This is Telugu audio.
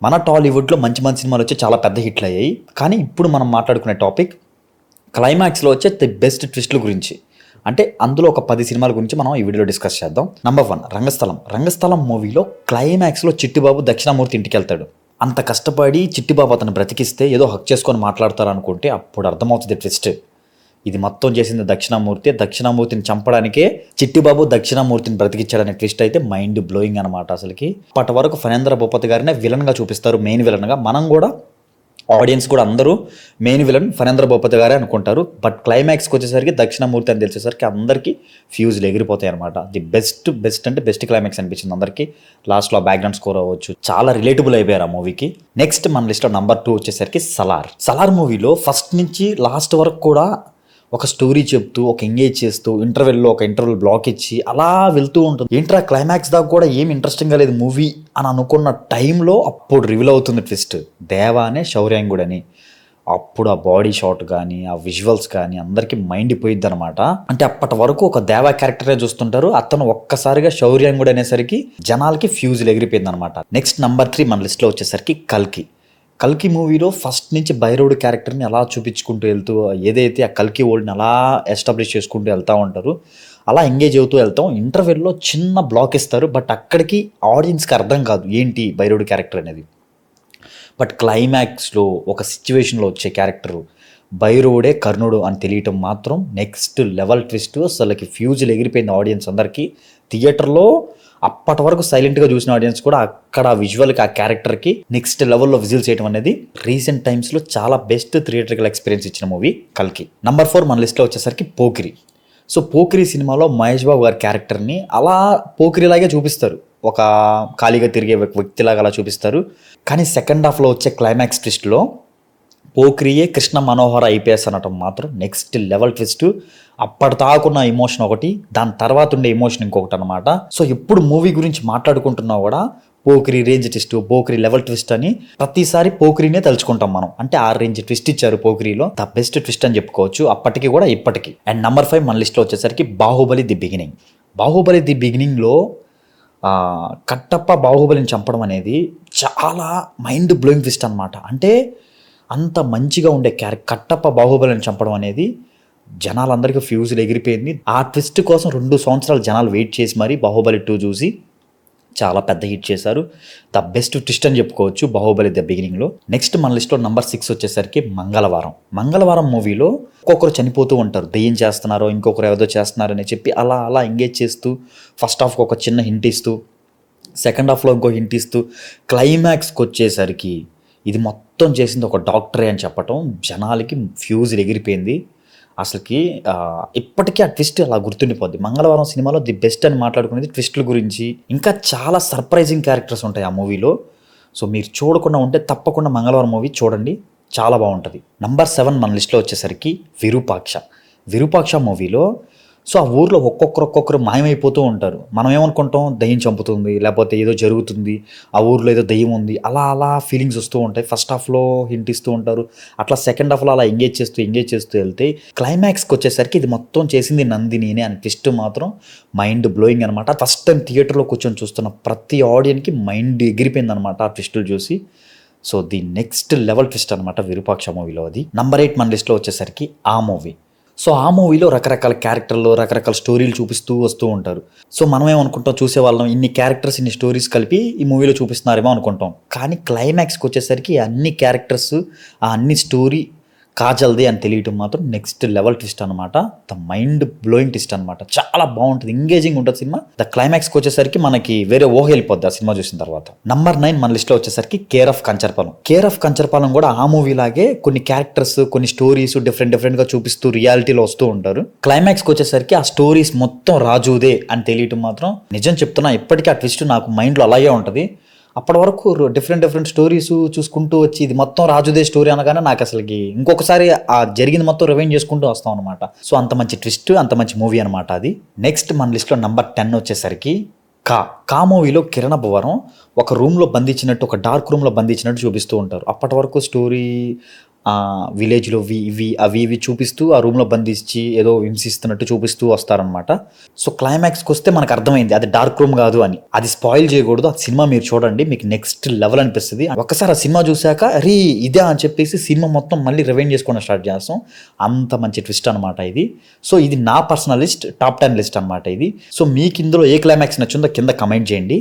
మన టాలీవుడ్లో మంచి మంచి సినిమాలు వచ్చి చాలా పెద్ద హిట్లు అయ్యాయి. కానీ ఇప్పుడు మనం మాట్లాడుకునే టాపిక్ క్లైమాక్స్లో వచ్చే ది బెస్ట్ ట్విస్ట్ల గురించి. అంటే అందులో ఒక 10 సినిమాల గురించి మనం ఈ వీడియోలో డిస్కస్ చేద్దాం. నంబర్ 1 రంగస్థలం. రంగస్థలం మూవీలో క్లైమాక్స్లో చిట్టిబాబు దక్షిణామూర్తి ఇంటికి వెళ్తాడు. అంత కష్టపడి చిట్టిబాబు అతను బ్రతికిస్తే ఏదో హక్ చేసుకొని మాట్లాడతారు అనుకుంటే అప్పుడు అర్థమవుతుంది ట్విస్ట్. ఇది మొత్తం చేసింది దక్షిణామూర్తి. దక్షిణామూర్తిని చంపడానికే చిట్టిబాబు దక్షిణామూర్తిని బ్రతికిచ్చాడనే ట్విస్ట్ అయితే మైండ్ బ్లోయింగ్ అనమాట. అసలుకి అప్పటి వరకు ఫణేంద్ర భూపతి గారినే విలన్గా చూపిస్తారు, మెయిన్ విలన్గా. మనం కూడా ఆడియన్స్ కూడా అందరూ మెయిన్ విలన్ ఫణేంద్ర భూపతి గారే అనుకుంటారు. బట్ క్లైమాక్స్కి వచ్చేసరికి దక్షిణామూర్తి అని తెలిసేసరికి అందరికీ ఫ్యూజ్లు ఎగిరిపోతాయి అనమాట. ది బెస్ట్ అంటే బెస్ట్ క్లైమాక్స్ అనిపించింది అందరికీ. లాస్ట్లో బ్యాక్గ్రౌండ్ స్కోర్ అవ్వచ్చు, చాలా రిలేటబుల్ అయిపోయారు ఆ మూవీకి. నెక్స్ట్ మన లిస్ట్లో నంబర్ 2 వచ్చేసరికి సలార్ మూవీలో ఫస్ట్ నుంచి లాస్ట్ వరకు కూడా ఒక స్టోరీ చెప్తూ, ఒక ఎంగేజ్ చేస్తూ, ఇంటర్వెల్లో ఒక ఇంటర్వెల్ బ్లాక్ ఇచ్చి అలా వెళ్తూ ఉంటుంది. ఏంట్రా క్లైమాక్స్ దాకా కూడా ఏం ఇంట్రెస్టింగ్గా లేదు మూవీ అని అనుకున్న టైంలో అప్పుడు రివీల్ అవుతుంది ట్విస్ట్. దేవానే శౌర్యాంగుడని. అప్పుడు ఆ బాడీ షాట్ కానీ, ఆ విజువల్స్ కానీ అందరికీ మైండ్ పోయిద్ది అనమాట. అంటే అప్పటి వరకు ఒక దేవా క్యారెక్టరే చూస్తుంటారు, అతను ఒక్కసారిగా శౌర్యాంగుడు అనేసరికి జనాలకి ఫ్యూజులు ఎగిరిపోయింది అనమాట. నెక్స్ట్ నంబర్ 3 మన లిస్ట్లో వచ్చేసరికి కల్కి మూవీలో ఫస్ట్ నుంచి భైరవుడు క్యారెక్టర్ని అలా చూపించుకుంటూ వెళ్తూ, ఏదైతే ఆ కల్కి వరల్డ్ని అలా ఎస్టాబ్లిష్ చేసుకుంటూ వెళ్తూ ఉంటారు, అలా ఎంగేజ్ అవుతూ వెళ్తాం. ఇంటర్వెల్లో చిన్న బ్లాక్ ఇస్తారు, బట్ అక్కడికి ఆడియన్స్కి అర్థం కాదు ఏంటి భైరవుడు క్యారెక్టర్ అనేది. బట్ క్లైమాక్స్లో ఒక సిచ్యువేషన్లో వచ్చే క్యారెక్టరు భైరవుడే కర్ణుడు అని తెలియటం మాత్రం నెక్స్ట్ లెవెల్ ట్విస్ట్. అసలుకి ఫ్యూజులు ఎగిరిపోయింది ఆడియన్స్ అందరికీ. థియేటర్లో అప్పటి వరకు సైలెంట్గా చూసిన ఆడియన్స్ కూడా అక్కడ విజువల్కి ఆ క్యారెక్టర్కి నెక్స్ట్ లెవెల్లో విజిల్ చేయడం అనేది రీసెంట్ టైమ్స్లో చాలా బెస్ట్ థియేటర్కల్ ఎక్స్పీరియన్స్ ఇచ్చిన మూవీ కల్కి. నంబర్ 4 మన లిస్ట్లో వచ్చేసరికి పోకిరి. సో పోకిరి సినిమాలో మహేష్ బాబు గారి క్యారెక్టర్ని అలా పోకిరిలాగే చూపిస్తారు, ఒక ఖాళీగా తిరిగే వ్యక్తిలాగా అలా చూపిస్తారు. కానీ సెకండ్ హాఫ్లో వచ్చే క్లైమాక్స్ ట్విస్ట్లో పోక్రియే కృష్ణ మనోహర ఐపీఎస్ అనటం మాత్రం నెక్స్ట్ లెవెల్ ట్విస్ట్. అప్పటిదాకున్న ఎమోషన్ ఒకటి, దాని తర్వాత ఉండే ఎమోషన్ ఇంకొకటి అనమాట. సో ఎప్పుడు మూవీ గురించి మాట్లాడుకుంటున్నా కూడా Pokiri range twist, Pokiri level twist అని ప్రతిసారి పోకిరినే తలుచుకుంటాం మనం. అంటే ఆ రేంజ్ ట్విస్ట్ ఇచ్చారు పోకిరిలో, ద బెస్ట్ ట్విస్ట్ అని చెప్పుకోవచ్చు అప్పటికి కూడా ఇప్పటికి. అండ్ నంబర్ 5 మన లిస్ట్లో వచ్చేసరికి బాహుబలి ది బిగినింగ్లో కట్టప్ప బాహుబలిని చంపడం అనేది చాలా మైండ్ బ్లోయింగ్ ట్విస్ట్ అనమాట. అంటే అంత మంచిగా ఉండే కట్టప్ప బాహుబలిని చంపడం అనేది జనాలందరికీ ఫ్యూజులు ఎగిరిపోయింది. ఆ ట్విస్ట్ కోసం 2 సంవత్సరాలు జనాలు వెయిట్ చేసి మరీ బాహుబలి 2 చూసి చాలా పెద్ద హిట్ చేశారు. ద బెస్ట్ ట్విస్ట్ అని చెప్పుకోవచ్చు బాహుబలి ద బిగినింగ్లో. నెక్స్ట్ మన లిస్ట్లో నంబర్ 6 వచ్చేసరికి మంగళవారం మూవీలో ఒక్కొక్కరు చనిపోతూ ఉంటారు, దెయ్యం చేస్తున్నారో ఇంకొకరు ఏదో చేస్తున్నారని చెప్పి అలా ఎంగేజ్ చేస్తూ ఫస్ట్ హాఫ్కి ఒక చిన్న హింట్ ఇస్తూ, సెకండ్ హాఫ్లో ఇంకో హింట్ ఇస్తూ, క్లైమాక్స్కి వచ్చేసరికి ఇది మొత్తం చేసింది ఒక డాక్టరే అని చెప్పటం జనాలకి ఫ్యూజులు ఎగిరిపోయింది. అసలుకి ఇప్పటికీ ఆ ట్విస్ట్ అలా గుర్తుండిపోద్ది. మంగళవారం సినిమాలో ది బెస్ట్ అని మాట్లాడుకునేది ట్విస్టుల గురించి. ఇంకా చాలా సర్ప్రైజింగ్ క్యారెక్టర్స్ ఉంటాయి ఆ మూవీలో. సో మీరు చూడకుండా ఉంటే తప్పకుండా మంగళవారం మూవీ చూడండి, చాలా బాగుంటుంది. నంబర్ 7 మన లిస్ట్లో వచ్చేసరికి విరూపాక్ష మూవీలో సో ఆ ఊర్లో ఒక్కొక్కరు మాయమైపోతూ ఉంటారు. మనం ఏమనుకుంటాం, దయ్యం చంపుతుంది లేకపోతే ఏదో జరుగుతుంది, ఆ ఊర్లో ఏదో దయ్యం ఉంది, అలా ఫీలింగ్స్ వస్తూ ఉంటాయి. ఫస్ట్ హాఫ్లో హింట్ ఇస్తూ ఉంటారు, అట్లా సెకండ్ హాఫ్లో అలా ఎంగేజ్ చేస్తూ వెళ్తే క్లైమాక్స్కి వచ్చేసరికి ఇది మొత్తం చేసింది నందినినే అని ట్విస్ట్ మాత్రం మైండ్ బ్లోయింగ్ అనమాట. ఫస్ట్ టైం థియేటర్లో కూర్చొని చూస్తున్న ప్రతి ఆడియన్కి మైండ్ ఎగిరిపోయింది అనమాట ఆ ట్విస్టులు చూసి. So the next level twist అనమాట విరూపాక్ష మూవీలో అది. నంబర్ 8 మన లిస్ట్లో వచ్చేసరికి ఆ మూవీలో రకరకాల క్యారెక్టర్లు, రకరకాల స్టోరీలు చూపిస్తూ వస్తూ ఉంటారు. సో మనం ఏమనుకుంటాం, చూసేవాళ్ళం ఇన్ని క్యారెక్టర్స్ ఇన్ని స్టోరీస్ కలిపి ఈ మూవీలో చూపిస్తున్నారేమో అనుకుంటాం. కానీ క్లైమాక్స్కి వచ్చేసరికి అన్ని క్యారెక్టర్స్, ఆ అన్ని స్టోరీ కాజల్ది అని తెలియటం మాత్రం నెక్స్ట్ లెవెల్ ట్విస్ట్ అనమాట. ద మైండ్ బ్లోయింగ్ ట్విస్ట్ అనమాట. చాలా బాగుంటుంది, ఎంగేజింగ్ ఉంటుంది సినిమా. ద క్లైమాక్స్కి వచ్చేసరికి మనకి వేరే ఊహ వెళ్ళిపోద్ది ఆ సినిమా చూసిన తర్వాత. నంబర్ 9 మన లిస్ట్లో వచ్చేసరికి కేర్ ఆఫ్ కంచర్పాలెం కూడా ఆ మూవీ లాగే కొన్ని క్యారెక్టర్స్, కొన్ని స్టోరీస్ డిఫరెంట్గా చూపిస్తూ రియాలిటీలో వస్తూ ఉంటారు. క్లైమాక్స్కి వచ్చేసరికి ఆ స్టోరీస్ మొత్తం రాజుదే అని తెలియటం మాత్రం నిజం చెప్తున్నా, ఇప్పటికీ ఆ ట్విస్ట్ నాకు మైండ్లో అలాగే ఉంటుంది. అప్పటి వరకు డిఫరెంట్ స్టోరీస్ చూసుకుంటూ వచ్చి ఇది మొత్తం రాజుదే స్టోరీ అనగానే నాకు అసలుకి ఇంకొకసారి ఆ జరిగింది మొత్తం రివైండ్ చేసుకుంటూ వస్తాం అనమాట. సో అంత మంచి ట్విస్ట్, అంత మంచి మూవీ అనమాట అది. నెక్స్ట్ మన లిస్ట్లో నంబర్ 10 వచ్చేసరికి కా మూవీలో కిరణ్ అబ్బవరం ఒక రూమ్లో బంధించినట్టు, ఒక డార్క్ రూమ్లో బంధించినట్టు చూపిస్తూ ఉంటారు. అప్పటి వరకు స్టోరీ విలేజ్లో ఇవి చూపిస్తూ ఆ రూమ్లో బంధించి ఏదో హింసిస్తున్నట్టు చూపిస్తూ వస్తారనమాట. సో క్లైమాక్స్కి వస్తే మనకు అర్థమైంది అది డార్క్ రూమ్ కాదు అని. అది స్పాయిల్ చేయకూడదు. ఆ సినిమా మీరు చూడండి, మీకు నెక్స్ట్ లెవెల్ అనిపిస్తుంది. ఒక్కసారి ఆ సినిమా చూశాక అరే ఇదే అని చెప్పేసి సినిమా మొత్తం మళ్ళీ రివైండ్ చేసుకోవడం స్టార్ట్ చేస్తాం. అంత మంచి ట్విస్ట్ అనమాట ఇది. సో ఇది నా పర్సనల్ లిస్ట్, టాప్ 10 లిస్ట్ అనమాట ఇది. సో మీకు ఇందులో ఏ క్లైమాక్స్ నచ్చిందో కింద కమెంట్ చేయండి.